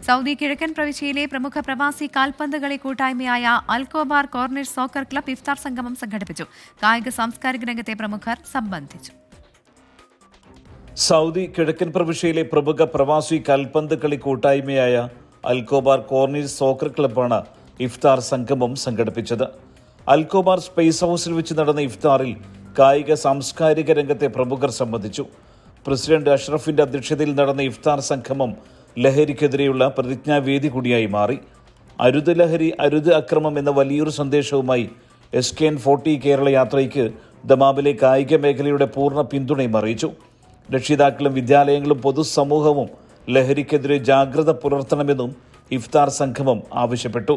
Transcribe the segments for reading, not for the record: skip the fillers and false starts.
Saudi കിഴക്കൻ പ്രവിശ്യയിലെ പ്രമുഖ പ്രവാസി കാൽപന്ത് കളി കൂട്ടായ്മയായ അൽകോബാർ കോർണിഷ് സോക്കർ ക്ലബ് ഇഫ്താർ സംഗമം സംഘടിപ്പിച്ചു. കായിക സാംസ്കാരിക രംഗത്തെ പ്രമുഖർ സംബന്ധിച്ചു. സൗദി കിഴക്കൻ പ്രവിശ്യയിലെ പ്രമുഖ പ്രവാസി കാൽപന്ത് കളി കൂട്ടായ്മയായ അൽകോബാർ കോർണിഷ് സോക്കർ ക്ലബ്ബാണ് ഇഫ്താർ സംഗമം സംഘടിപ്പിച്ചത്. അൽകോബാർ സ്പേസ് ഹൗസിൽ വെച്ച് നടന്ന ഇഫ്താറിൽ കായിക സാംസ്കാരിക രംഗത്തെ പ്രമുഖർ സംബന്ധിച്ചു. പ്രസിഡന്റ് അഷ്റഫിന്റെ അധ്യക്ഷതയിൽ നടന്ന ഇഫ്താർ സംഗമം ലഹരിക്കെതിരെയുള്ള പ്രതിജ്ഞാവേദി കൂടിയായി മാറി. അരുത് ലഹരി, അരുത് അക്രമം എന്ന വലിയൊരു സന്ദേശവുമായി SKN40 കേരള യാത്രയ്ക്ക് ദമാമിലെ കായിക മേഖലയുടെ പൂർണ്ണ പിന്തുണയും അറിയിച്ചു. രക്ഷിതാക്കളും വിദ്യാലയങ്ങളും പൊതുസമൂഹവും ലഹരിക്കെതിരെ ജാഗ്രത പുലർത്തണമെന്നും ഇഫ്താർ സംഗമം ആവശ്യപ്പെട്ടു.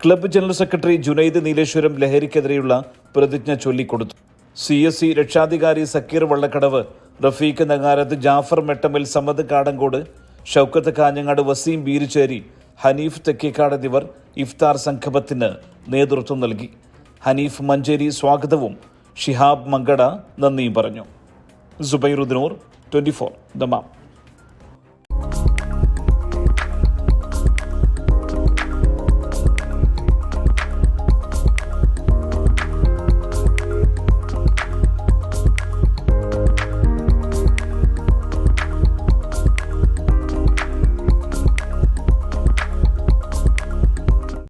Club general secretary Junaid Nileshwaram ലഹരിക്കെതിരെയുള്ള പ്രതിജ്ഞ ചൊല്ലിക്കൊടുത്തു. CSE രക്ഷാധികാരി സക്കീർ വള്ളക്കടവ്, റഫീഖ് നങ്ങാരത്ത്, ജാഫർ മെട്ടമൽ, സമദ് കാടങ്കോട്, ഷൗക്കത്ത് കാഞ്ഞങ്ങാട്, വസീം ബീരിച്ചേരി, ഹനീഫ് തെക്കേക്കാട് എന്നിവർ ഇഫ്താർ സംഗമത്തിന് നേതൃത്വം നൽകി. ഹനീഫ് മഞ്ചേരി സ്വാഗതവും ഷിഹാബ് മങ്കട നന്ദിയും പറഞ്ഞു. സുബൈറുദ്ദീൻ 24 ദമാം.